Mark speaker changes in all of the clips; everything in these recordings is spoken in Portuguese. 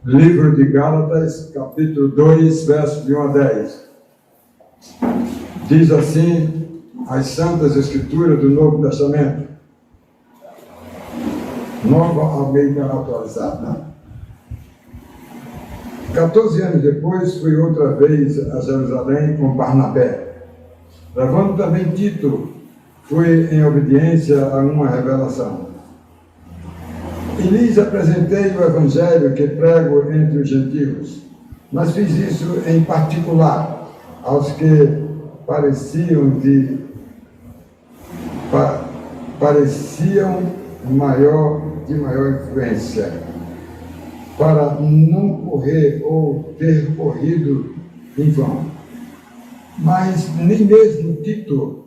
Speaker 1: Livro de Gálatas, capítulo 2, versos de 1 a 10. Diz assim as Santas Escrituras do Novo Testamento. Nova Almeida atualizada. 14 anos depois, fui outra vez a Jerusalém com Barnabé. Levando também Tito, fui em obediência a uma revelação. E lhes apresentei o evangelho que prego entre os gentios, mas fiz isso em particular aos que pareciam de maior influência, para não correr ou ter corrido em vão. Mas nem mesmo Tito,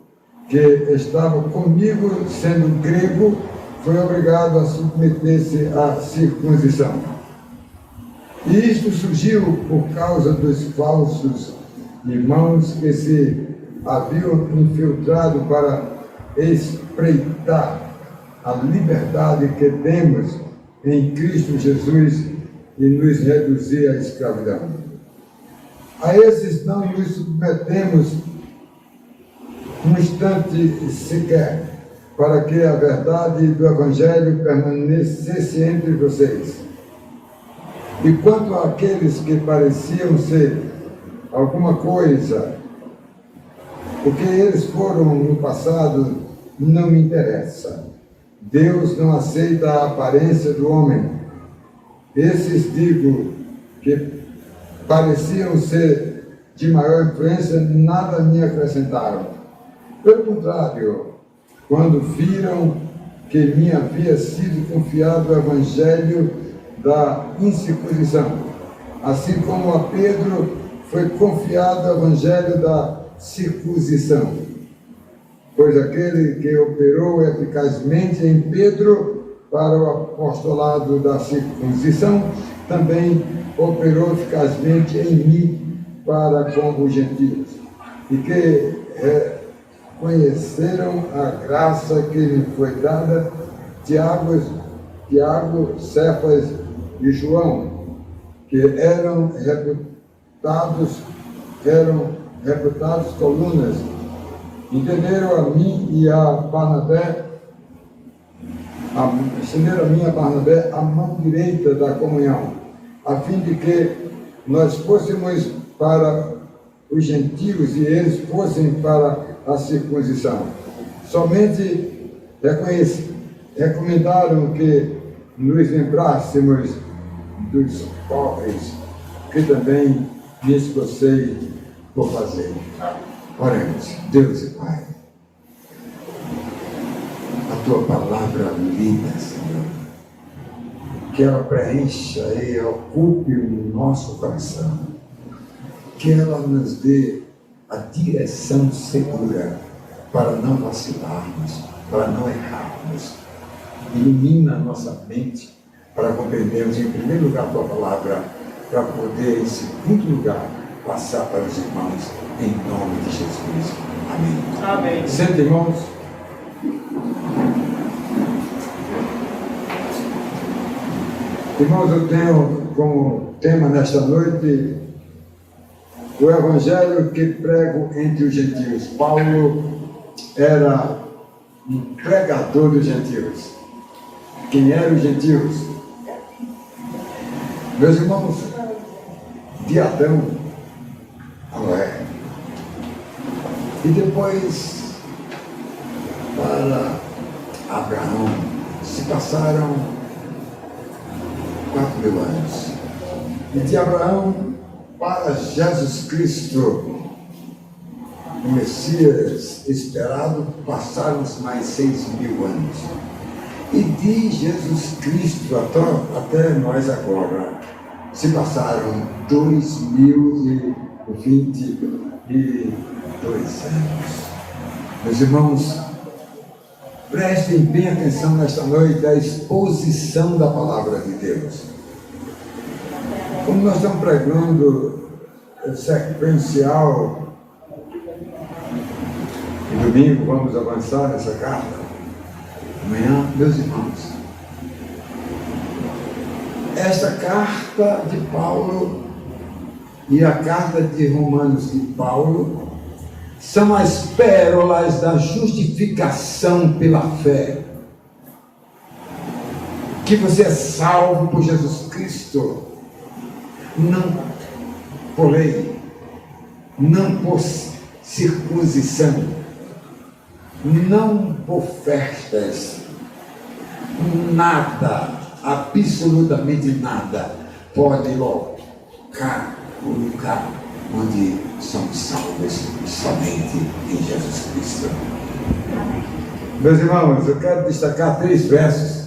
Speaker 1: que estava comigo, sendo grego, foi obrigado a submeter-se à circuncisão. E isto surgiu por causa dos falsos irmãos que se haviam infiltrado para espreitar a liberdade que temos em Cristo Jesus e nos reduzir à escravidão. A esses não nos submetemos um instante sequer, para que a verdade do Evangelho permanecesse entre vocês. E quanto àqueles que pareciam ser alguma coisa, o que eles foram no passado não me interessa. Deus não aceita a aparência do homem. Esses, digo, que pareciam ser de maior influência, nada me acrescentaram. Pelo contrário, quando viram que me havia sido confiado o evangelho da incircuncisão, assim como a Pedro foi confiado o evangelho da circuncisão, pois aquele que operou eficazmente em Pedro para o apostolado da circuncisão, também operou eficazmente em mim para com os gentios, e que conheceram a graça que lhe foi dada, Tiago, Cefas e João, que eram reputados colunas, entenderam a mim e a Barnabé, a mão direita da comunhão, a fim de que nós fôssemos para os gentios e eles fossem para a circuncisão. Somente recomendaram que nos lembrássemos dos pobres, que também me esforcei por fazer. Oremos. Deus e Pai, a Tua palavra lida, Senhor, que ela preencha e ocupe o nosso coração, que ela nos dê a direção segura para não vacilarmos, para não errarmos. Ilumina a nossa mente para compreendermos, em primeiro lugar, a Tua palavra, para poder, em segundo lugar, passar para os irmãos, em nome de Jesus. Amém.
Speaker 2: Amém.
Speaker 1: Sente, irmãos. Irmãos, eu tenho como tema nesta noite o evangelho que prego entre os gentios. Paulo era um pregador dos gentios. Quem eram os gentios? Meus irmãos, de Adão a Noé. E depois para Abraão se passaram 4.000 anos. E de Abraão para Jesus Cristo, o Messias esperado, passaram-se mais 6.000 anos. E de Jesus Cristo até nós agora, se passaram 2022 anos. Meus irmãos, prestem bem atenção nesta noite à exposição da palavra de Deus. Como nós estamos pregando sequencial, e domingo vamos avançar nessa carta. Amanhã, meus irmãos, esta carta de Paulo e a carta de Romanos de Paulo são as pérolas da justificação pela fé. Que você é salvo por Jesus Cristo, não por lei, não por circuncisão, não por festas, nada, absolutamente nada pode locar o lugar onde somos salvos somente em Jesus Cristo. Meus irmãos, eu quero destacar 3 versos,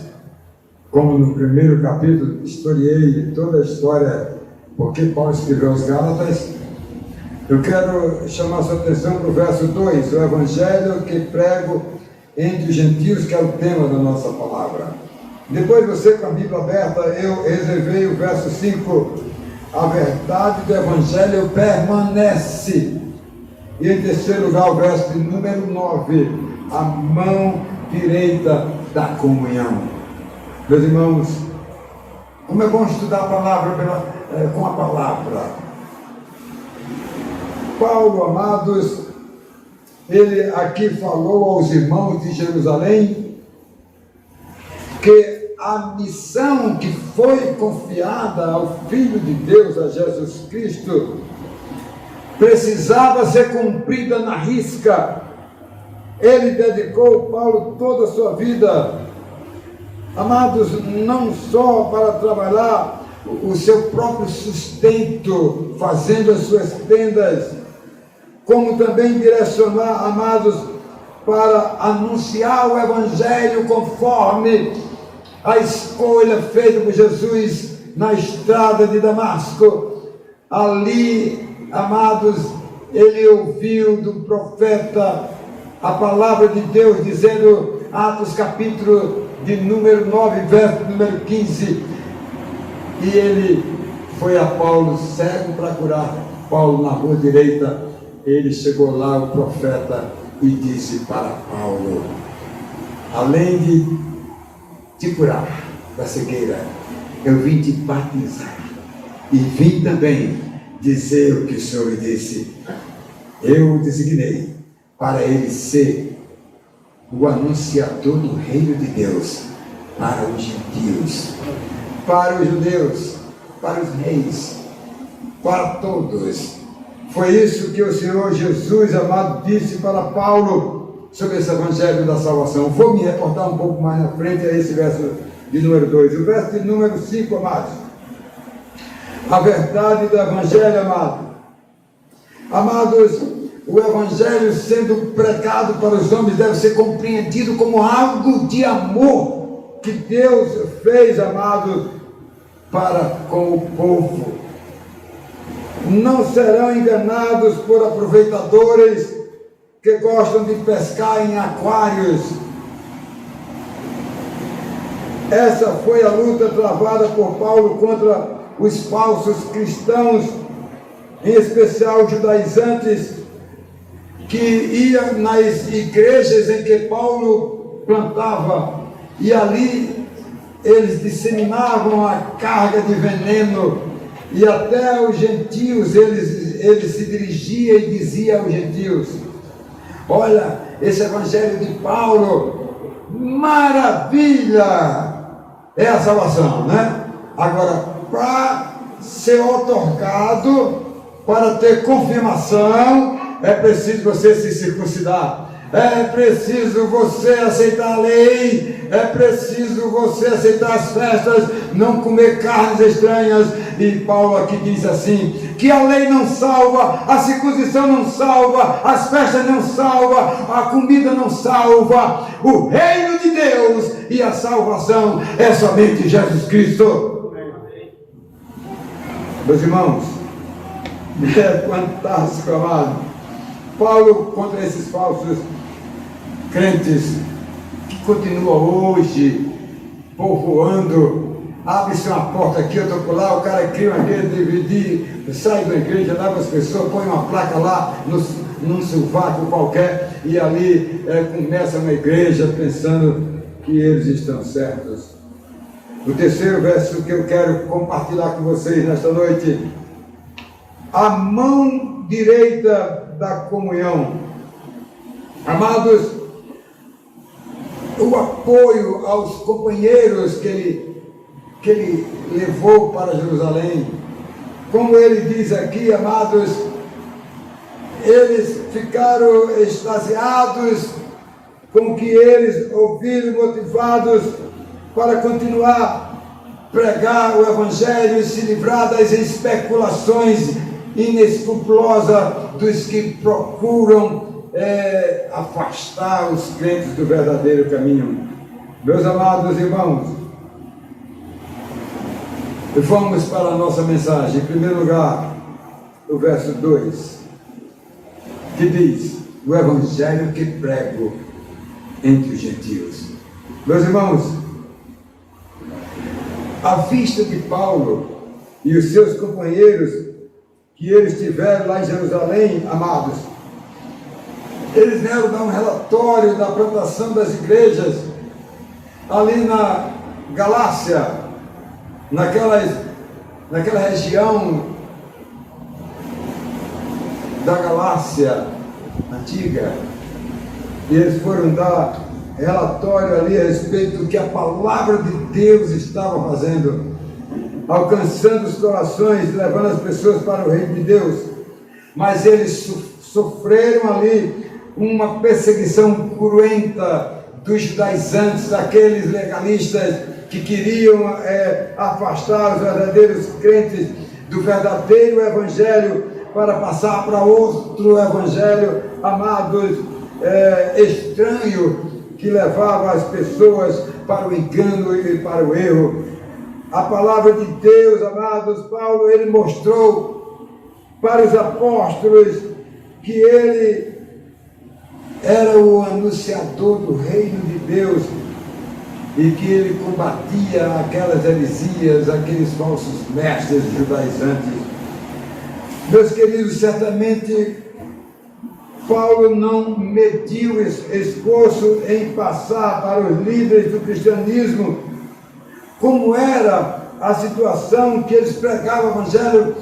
Speaker 1: como no primeiro capítulo historiei toda a história, porque Paulo escreveu aos Gálatas. Eu quero chamar sua atenção para o verso 2, o Evangelho que prego entre os gentios, que é o tema da nossa palavra. Depois você, com a Bíblia aberta, eu reservei o verso 5, a verdade do Evangelho permanece. E em terceiro lugar, o verso de número 9, a mão direita da comunhão. Meus irmãos, como é bom estudar a palavra com a palavra. Paulo, amados, ele aqui falou aos irmãos de Jerusalém que a missão que foi confiada ao Filho de Deus, a Jesus Cristo, precisava ser cumprida na risca. Ele dedicou, Paulo, toda a sua vida, amados, não só para trabalhar o seu próprio sustento, fazendo as suas tendas, como também direcionar, amados, para anunciar o Evangelho conforme a escolha feita por Jesus na estrada de Damasco. Ali, amados, ele ouviu do profeta a palavra de Deus, dizendo, Atos capítulo de número 9, verso número 15, e ele foi a Paulo cego para curar Paulo na rua direita. Ele chegou lá, o profeta, e disse para Paulo, além de te curar da cegueira, eu vim te batizar e vim também dizer o que o Senhor me disse. Eu o designei para ele ser o anunciador do reino de Deus para os gentios, para os judeus, para os reis, para todos. Foi isso que o Senhor Jesus, amado, disse para Paulo sobre esse Evangelho da salvação. Vou me reportar um pouco mais na frente a esse verso de número 2. O verso de número 5, amados. A verdade do Evangelho, amado. Amados, o Evangelho sendo pregado para os homens deve ser compreendido como algo de amor que Deus fez, amado, para com o povo. Não serão enganados por aproveitadores que gostam de pescar em aquários. Essa foi a luta travada por Paulo contra os falsos cristãos, em especial judaizantes, que iam nas igrejas em que Paulo plantava, e ali eles disseminavam a carga de veneno, e até os gentios, ele se dirigia e dizia aos gentios, olha, esse Evangelho de Paulo, maravilha, é a salvação, né? Agora, para ser otorgado, para ter confirmação, é preciso você se circuncidar, é preciso você aceitar a lei, é preciso você aceitar as festas, não comer carnes estranhas. E Paulo aqui diz assim, que a lei não salva, a circuncisão não salva, as festas não salva, a comida não salva, o reino de Deus e a salvação é somente Jesus Cristo. Meus irmãos, é fantástico, amado. Paulo contra esses falsos crentes que continuam hoje povoando. Abre-se uma porta aqui, outra por lá, o cara cria uma igreja, dividir, sai da igreja, leva as pessoas, põe uma placa lá num sovaco qualquer, e ali começa uma igreja pensando que eles estão certos. O terceiro verso que eu quero compartilhar com vocês nesta noite: a mão direita da comunhão. Amados, o apoio aos companheiros que ele levou para Jerusalém, como ele diz aqui, amados, eles ficaram extasiados com o que eles ouviram, motivados para continuar a pregar o Evangelho e se livrar das especulações inescrupulosas dos que procuram afastar os crentes do verdadeiro caminho. Meus amados irmãos, vamos para a nossa mensagem. Em primeiro lugar, o verso 2, que diz: o Evangelho que prego entre os gentios. Meus irmãos, à vista de Paulo e os seus companheiros que eles tiveram lá em Jerusalém, amados, eles vieram dar um relatório da plantação das igrejas ali na Galácia, naquela região da Galácia antiga. E eles foram dar relatório ali a respeito do que a palavra de Deus estava fazendo, alcançando os corações, levando as pessoas para o reino de Deus. Mas eles sofreram ali uma perseguição cruenta dos judaizantes, aqueles legalistas que queriam afastar os verdadeiros crentes do verdadeiro evangelho para passar para outro evangelho, amados, estranho, que levava as pessoas para o engano e para o erro. A palavra de Deus, amados, Paulo, ele mostrou para os apóstolos que ele era o anunciador do reino de Deus e que ele combatia aquelas heresias, aqueles falsos mestres judaizantes. Meus queridos, certamente Paulo não mediu esforço em passar para os líderes do cristianismo como era a situação que eles pregavam o evangelho,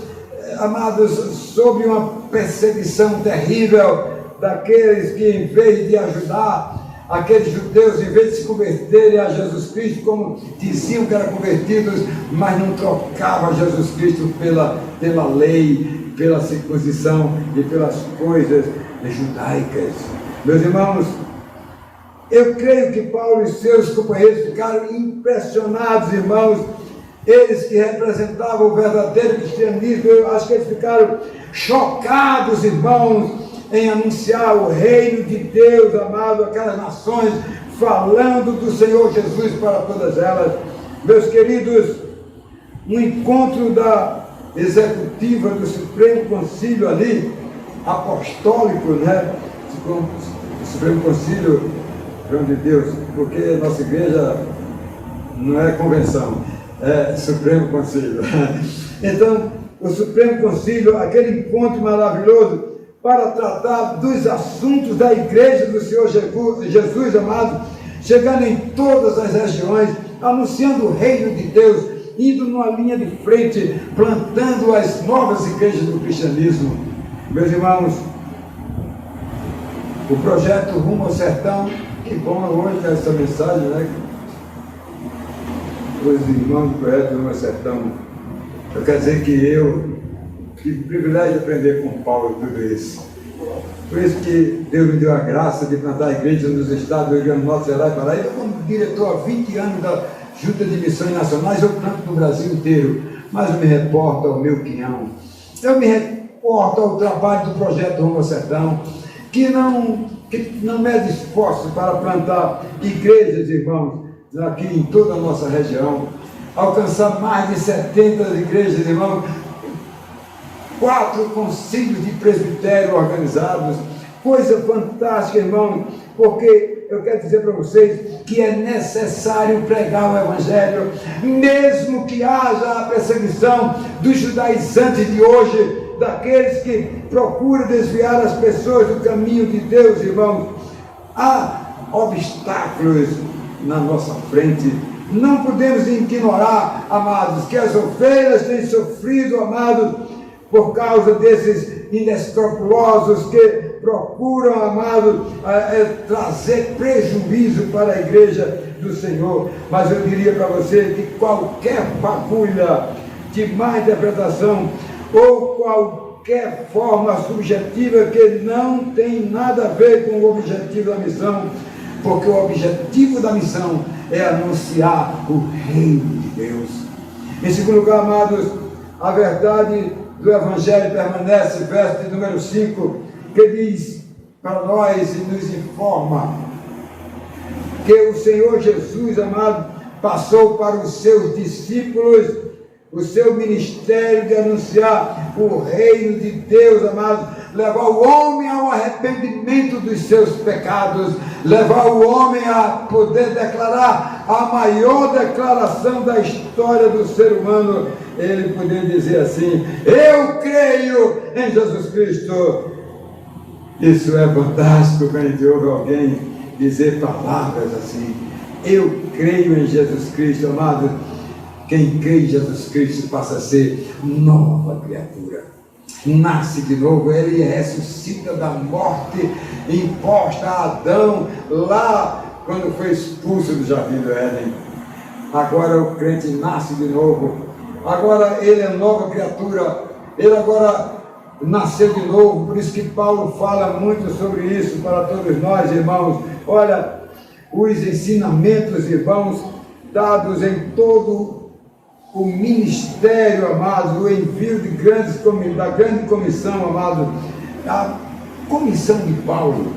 Speaker 1: amados, sob uma perseguição terrível daqueles que, em vez de ajudar aqueles judeus, em vez de se converterem a Jesus Cristo, como diziam que eram convertidos, mas não trocavam Jesus Cristo pela lei, pela circuncisão e pelas coisas judaicas. Meus irmãos, eu creio que Paulo e seus companheiros ficaram impressionados, irmãos, eles que representavam o verdadeiro cristianismo. Eu acho que eles ficaram chocados, irmãos, em anunciar o reino de Deus, amado, aquelas nações, falando do Senhor Jesus para todas elas. Meus queridos, no encontro da executiva do Supremo Concílio ali, apostólico, né? O Supremo Concílio, João de Deus, porque a nossa igreja não é convenção, é Supremo Concílio. Então, o Supremo Concílio, aquele encontro maravilhoso para tratar dos assuntos da igreja do Senhor Jesus, amado, chegando em todas as regiões, anunciando o reino de Deus, indo numa linha de frente, plantando as novas igrejas do cristianismo. Meus irmãos, o projeto Rumo ao Sertão, que bom hoje essa mensagem, né? Os irmãos do projeto Rumo ao Sertão, eu quero dizer que eu tive o privilégio de aprender com Paulo tudo isso. Por isso que Deus me deu a graça de plantar igrejas nos estados do Rio Grande do Norte, Ceará e Paraíba. Como diretor há 20 anos da Junta de Missões Nacionais, eu planto no Brasil inteiro, mas eu me reporto ao meu quinhão. Eu me reporto ao trabalho do projeto Rumo ao Sertão, que não mede esforço para plantar igrejas, irmãos, aqui em toda a nossa região, alcançar mais de 70 igrejas, irmãos, 4 concílios de presbitério organizados, coisa fantástica, irmão, porque eu quero dizer para vocês que é necessário pregar o evangelho, mesmo que haja a perseguição dos judaizantes de hoje, daqueles que procuram desviar as pessoas do caminho de Deus, irmãos. Há obstáculos na nossa frente, Não podemos ignorar, amados, que as ovelhas têm sofrido, amados, por causa desses inescrupulosos que procuram, amados, trazer prejuízo para a igreja do Senhor. Mas eu diria para você que qualquer fagulha de má interpretação ou qualquer forma subjetiva que não tem nada a ver com o objetivo da missão, porque o objetivo da missão é anunciar o reino de Deus. Em segundo lugar, amados, a verdade do Evangelho permanece, verso de número 5, que diz para nós e nos informa que o Senhor Jesus, amado, passou para os seus discípulos o seu ministério de anunciar o reino de Deus, amado, levar o homem ao arrependimento dos seus pecados, levar o homem a poder declarar a maior declaração da história do ser humano, ele poder dizer assim: eu creio em Jesus Cristo. Isso é fantástico quando a gente ouve alguém dizer palavras assim: eu creio em Jesus Cristo, amado. Quem crê em Jesus Cristo passa a ser nova criatura, nasce de novo, ele ressuscita da morte imposta a Adão lá quando foi expulso do jardim do Éden. Agora o crente nasce de novo, agora ele é nova criatura, ele agora nasceu de novo. Por isso que Paulo fala muito sobre isso para todos nós, irmãos. Olha, os ensinamentos, irmãos, dados em todo o ministério, amado, o envio da grande comissão, amado, a comissão de Paulo.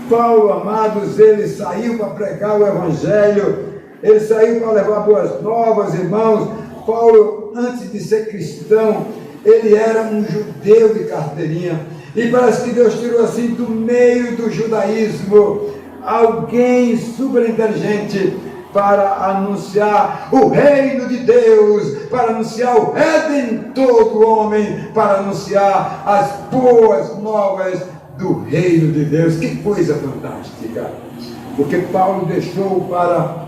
Speaker 1: Paulo, amados, ele saiu para pregar o Evangelho, ele saiu para levar boas novas, irmãos. Paulo, antes de ser cristão, ele era um judeu de carteirinha, e parece que Deus tirou assim do meio do judaísmo alguém super inteligente para anunciar o reino de Deus, para anunciar o Redentor do homem, para anunciar as boas novas do reino de Deus. Que coisa fantástica! Porque Paulo deixou para,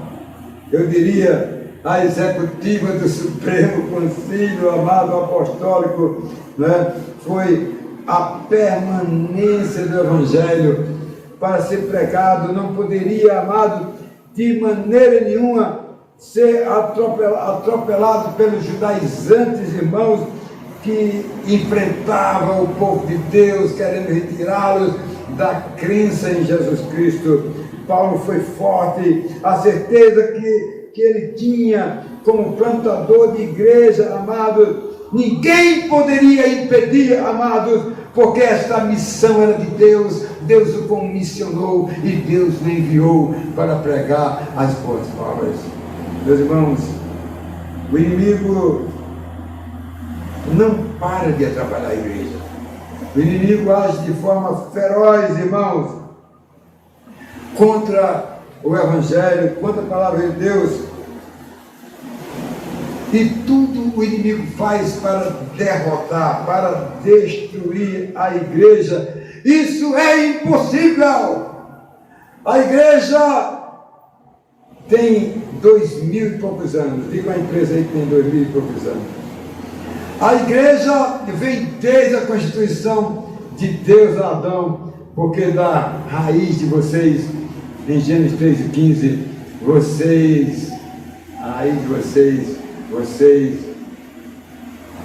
Speaker 1: eu diria, a executiva do Supremo Concílio, amado apostólico, né? Foi a permanência do Evangelho para ser pregado. Não poderia, amado, de maneira nenhuma ser atropelado pelos judaizantes, irmãos, que enfrentavam o povo de Deus, querendo retirá-los da crença em Jesus Cristo. Paulo foi forte, a certeza que ele tinha como plantador de igreja, amados, ninguém poderia impedir, amados, porque esta missão era de Deus. Deus o comissionou e Deus o enviou para pregar as boas novas. Meus irmãos, o inimigo não para de atrapalhar a igreja. O inimigo age de forma feroz, irmãos, contra o Evangelho, contra a palavra de Deus. E tudo o inimigo faz para derrotar, para destruir a igreja. Isso é impossível. A igreja tem 2000 e poucos anos. Diga uma empresa aí que tem 2000 e poucos anos. A igreja vem desde a constituição de Deus a Adão, porque da raiz de vocês, em Gênesis 3:15, a raiz de vocês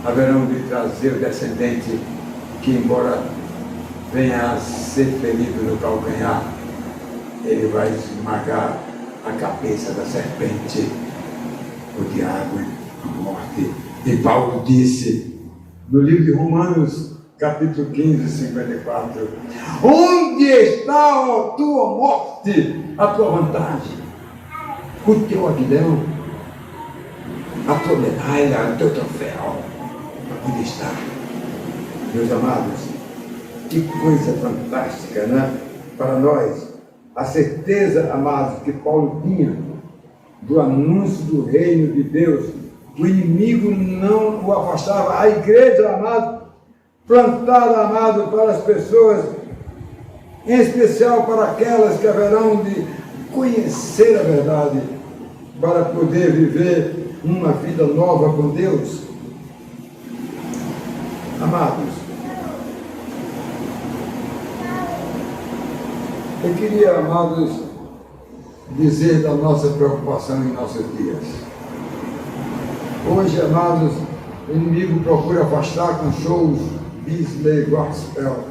Speaker 1: haverão de trazer o descendente que, embora venha a ser ferido no calcanhar, ele vai esmagar a cabeça da serpente, o diabo, a morte. E Paulo disse no livro de Romanos, capítulo 15, 54, onde está a tua morte, a tua vantagem, o teu aguilhão, a tua medalha, o teu troféu? Onde está? Meus amados, que coisa fantástica, né? Para nós, a certeza, amados, que Paulo tinha do anúncio do reino de Deus. O inimigo não o afastava. A igreja, amado, plantada, amado, para as pessoas, em especial para aquelas que haverão de conhecer a verdade. para poder viver uma vida nova com Deus? Amados, eu queria, amados, dizer da nossa preocupação em nossos dias. Hoje, amados, o inimigo procura afastar com shows Disney Gospel,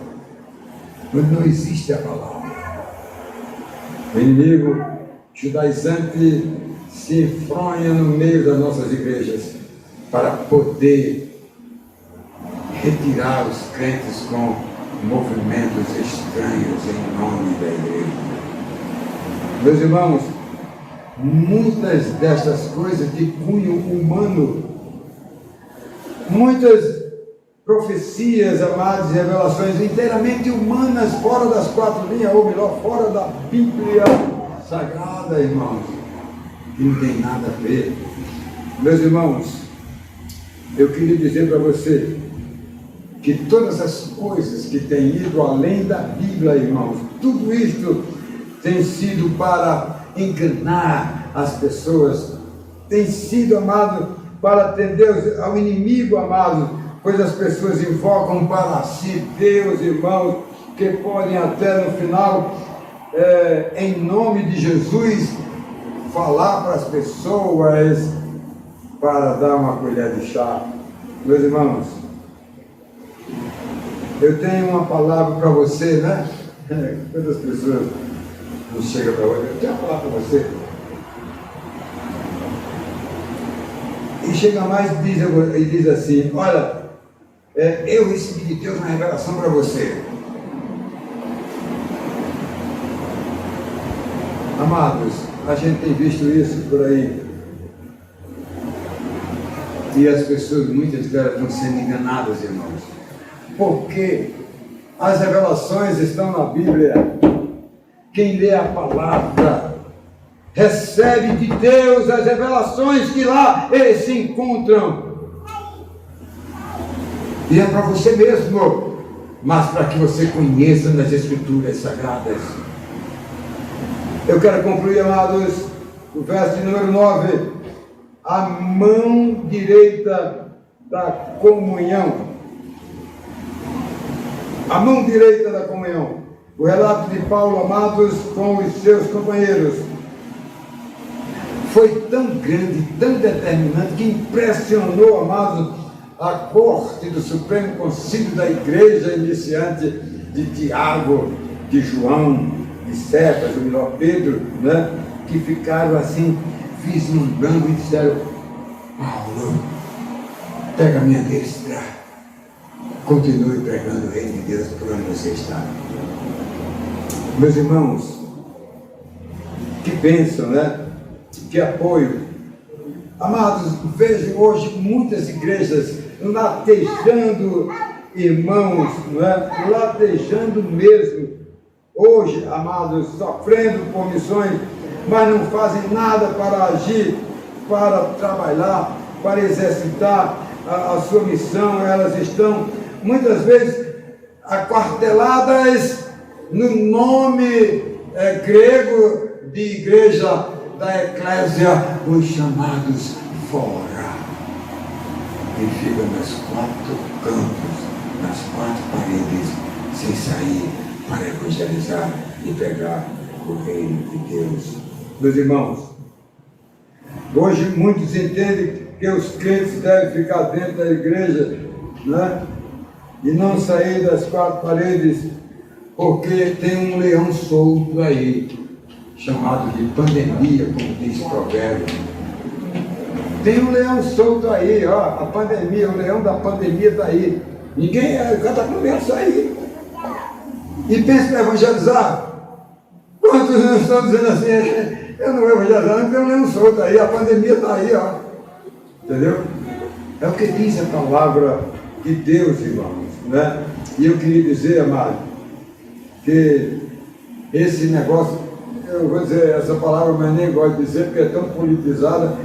Speaker 1: mas não existe a palavra. O inimigo judaizante se enfronha no meio das nossas igrejas para poder retirar os crentes com movimentos estranhos em nome da igreja. Meus irmãos, muitas destas coisas de cunho humano, muitas profecias, amadas, e revelações inteiramente humanas, fora das quatro linhas, ou melhor, fora da Bíblia Sagrada, irmãos, que não tem nada a ver. Meus irmãos, eu queria dizer para você que todas as coisas que têm ido além da Bíblia, irmãos, tudo isto tem sido para enganar as pessoas, tem sido, amado, para atender ao inimigo, amado, pois as pessoas invocam para si Deus, irmãos, que podem até no final, em nome de Jesus, falar para as pessoas para dar uma colher de chá. Meus irmãos, eu tenho uma palavra para você, né? Quantas pessoas não chegam para outra? Eu tenho uma palavra para você. E chega mais e diz assim: olha, eu recebi de Deus uma revelação para você. Amados, a gente tem visto isso por aí. E as pessoas, muitas delas, estão sendo enganadas, irmãos. Porque as revelações estão na Bíblia. Quem lê a palavra recebe de Deus as revelações que lá eles se encontram. E é para você mesmo, mas para que você conheça nas Escrituras Sagradas. Eu quero concluir, amados, o verso de número 9. A mão direita da comunhão. A mão direita da comunhão. O relato de Paulo, amados, com os seus companheiros, foi tão grande, tão determinante, que impressionou, amados, a corte do Supremo Concílio da Igreja iniciante de Tiago, de João, de Cefas, ou melhor, Pedro, né? Que ficaram assim, vislumbrando e disseram: Paulo, pega a minha destra, continue pregando o reino de Deus por onde você está. Meus irmãos, que bênção, né? Que apoio. Amados, vejo hoje muitas igrejas latejando, irmãos, não é? Latejando mesmo. Hoje, amados, sofrendo por missões, mas não fazem nada para agir, para trabalhar, para exercitar a sua missão. Elas estão, muitas vezes, aquarteladas no nome grego de igreja da eclésia, os chamados fora, e ficam nos quatro cantos, nas quatro paredes, sem sair para evangelizar e pregar o reino de Deus. Meus irmãos, hoje muitos entendem que os crentes devem ficar dentro da igreja, né? E não sair das quatro paredes, porque tem um leão solto aí, chamado de pandemia, como diz o provérbio. Tem um leão solto aí, ó, a pandemia, o leão da pandemia está aí. Ninguém, o cara está com medo de sair. E pensa para evangelizar. Quantos não estão dizendo assim: eu não vou evangelizar, não, tem um leão solto aí, a pandemia está aí, ó. Entendeu? É o que diz a palavra de Deus, irmãos, né? E eu queria dizer, amado, que esse negócio, eu vou dizer essa palavra, mas nem gosto de dizer porque é tão politizada.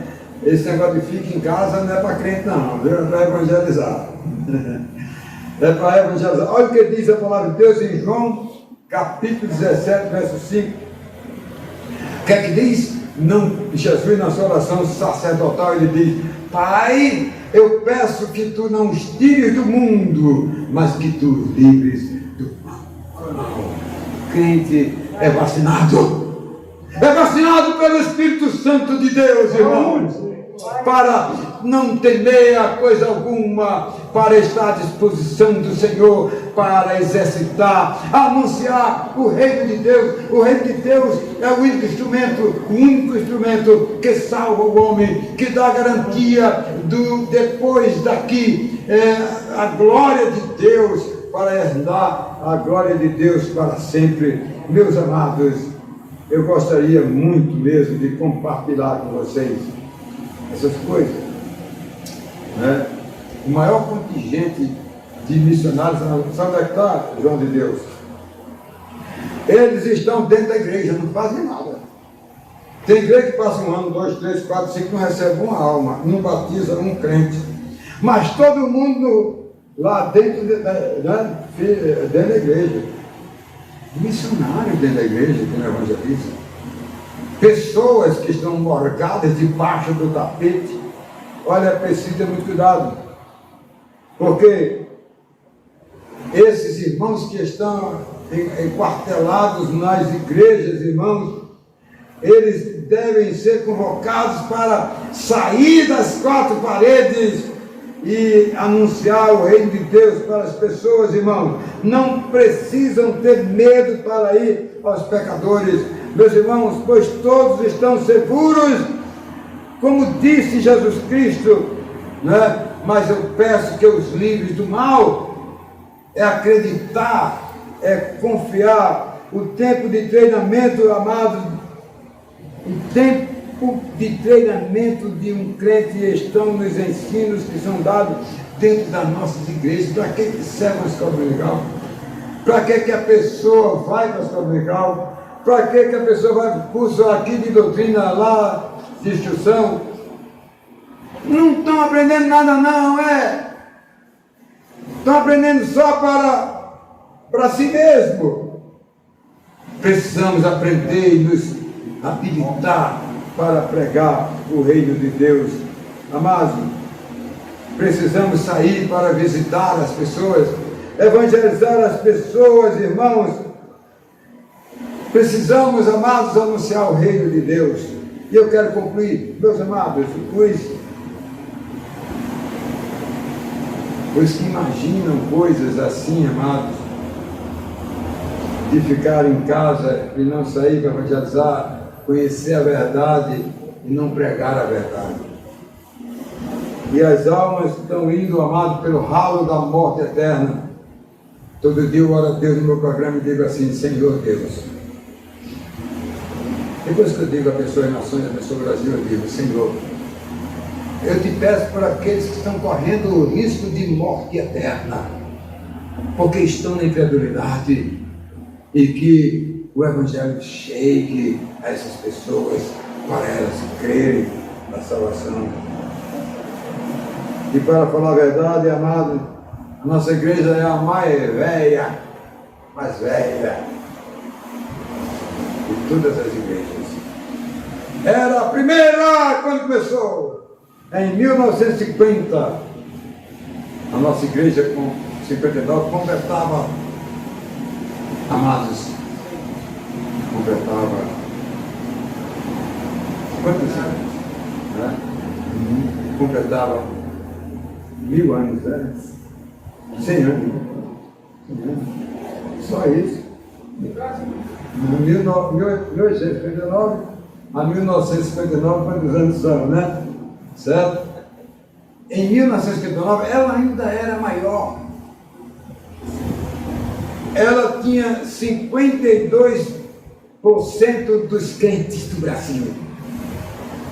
Speaker 1: Esse negócio de fica em casa não é para crente não, viu? É para evangelizar. É para evangelizar. Olha o que diz a palavra de Deus em João, capítulo 17, verso 5. O que é que diz? Jesus, na sua oração sacerdotal, ele diz: Pai, eu peço que tu não os tires do mundo, mas que tu os livres do mal. Crente é vacinado pelo Espírito Santo de Deus, irmãos, para não temer a coisa alguma, para estar à disposição do Senhor, para exercitar, anunciar o reino de Deus. O reino de Deus é o único instrumento que salva o homem, que dá garantia do depois daqui, a glória de Deus, para herdar a glória de Deus para sempre. Meus amados, eu gostaria muito mesmo de compartilhar com vocês essas coisas, né? O maior contingente de missionários, sabe onde é que está, João de Deus? Eles estão dentro da igreja, não fazem nada. Tem igreja que passa 1 ano, 2, 3, 4, 5, não recebe uma alma, não batiza um crente. Mas todo mundo lá dentro, dentro da igreja. Missionário dentro da igreja, que não evangeliza. Pessoas que estão morgadas debaixo do tapete. Olha, precisa ter muito cuidado, porque esses irmãos que estão enquartelados nas igrejas, irmãos, eles devem ser convocados para sair das 4 paredes e anunciar o reino de Deus para as pessoas, irmãos. Não precisam ter medo para ir aos pecadores, meus irmãos, pois todos estão seguros, como disse Jesus Cristo, né? Mas eu peço que os livres do mal. É acreditar, é confiar. O tempo de treinamento, amados, o tempo de treinamento de um crente estão nos ensinos que são dados dentro das nossas igrejas. Para que serve a escola dominical? Para que a pessoa vai para a escola dominical? Para que a pessoa vai para o curso aqui de doutrina, lá de instrução? Não estão aprendendo nada não, estão aprendendo só para si mesmo. Precisamos aprender e nos habilitar para pregar o reino de Deus. Amados, precisamos sair para visitar as pessoas, evangelizar as pessoas, irmãos. Precisamos, amados, anunciar o reino de Deus. E eu quero concluir, meus amados, os que imaginam coisas assim, amados, de ficar em casa e não sair para evangelizar, conhecer a verdade e não pregar a verdade. E as almas estão indo, amados, pelo ralo da morte eterna. Todo dia eu oro a Deus no meu programa e digo assim: Senhor Deus. Depois que eu digo a pessoa em nações, a pessoa no Brasil, eu digo: Senhor, eu te peço por aqueles que estão correndo o risco de morte eterna, porque estão na incredulidade, e que o Evangelho chegue a essas pessoas para elas crerem na salvação. E para falar a verdade, amado, a nossa igreja é a mais velha de todas as igrejas. Era a primeira quando começou, em 1950. A nossa igreja, com 59, completava, amados, quantos anos? Né? Completava 1000 anos, né? 100 anos. Só isso. De 1859 a 1959, quantos anos são, né? Certo? Em 1959, ela ainda era maior. Ela tinha 52% dos crentes do Brasil.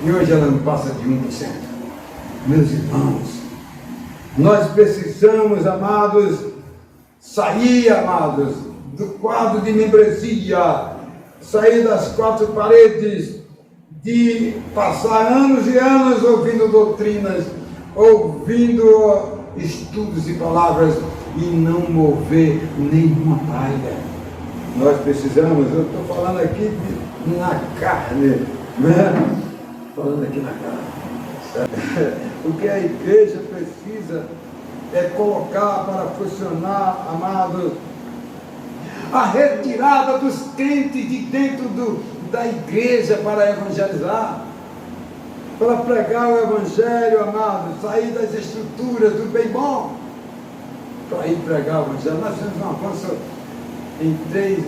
Speaker 1: E hoje ela não passa de 1%. Meus irmãos, nós precisamos, amados, sair, amados, do quadro de membresia, sair das 4 paredes, de passar anos e anos ouvindo doutrinas, ouvindo estudos e palavras e não mover nenhuma palha. Nós precisamos, eu estou falando aqui na carne, Né? Falando aqui na cara. O que a igreja precisa é colocar para funcionar, amados, a retirada dos crentes de dentro da igreja para evangelizar, para pregar o evangelho, amados, sair das estruturas do bem bom, para ir pregar o evangelho. Nós fizemos uma força em 3,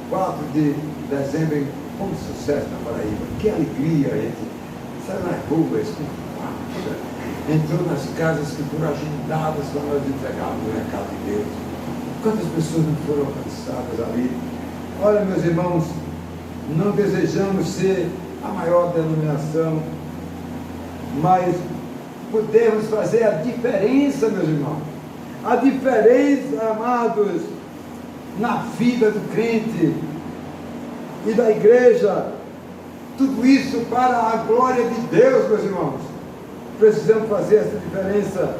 Speaker 1: 4 de dezembro, com sucesso na Paraíba. Que alegria, gente! Saiu nas ruas, com farta, entrou nas casas que foram agendadas para nós entregarmos o recado de Deus. Quantas pessoas não foram alcançadas ali? Olha, meus irmãos, não desejamos ser a maior denominação, mas podemos fazer a diferença, meus irmãos. A diferença, amados, na vida do crente e da igreja. Tudo isso para a glória de Deus, meus irmãos. Precisamos fazer essa diferença.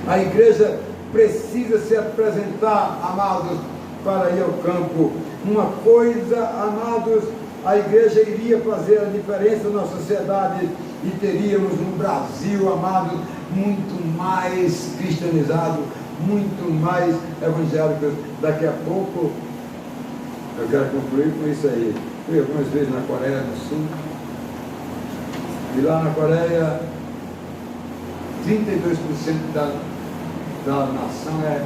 Speaker 1: A igreja precisa se apresentar, amados, para ir ao campo. Uma coisa, amados, a igreja iria fazer a diferença na sociedade e teríamos no Brasil, amados, muito mais cristianizado, muito mais evangélico. Daqui a pouco, eu quero concluir com isso aí. Fui algumas vezes na Coreia do Sul, e lá na Coreia, 32% da nação é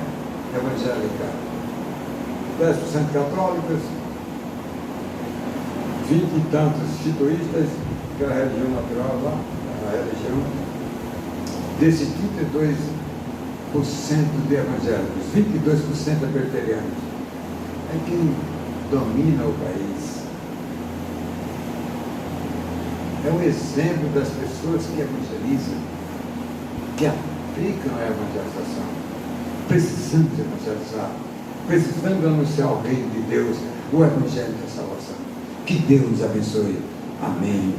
Speaker 1: evangélica, 10% católicos, 20 e tantos shintoístas, que é a religião natural lá, a religião, desses 32% de evangélicos, 22% é presbiterianos. É quem domina o país. É um exemplo das pessoas que evangelizam, que aplicam a evangelização. Precisamos evangelizar, precisamos anunciar o reino de Deus, o evangelho da salvação. Que Deus nos abençoe. Amém.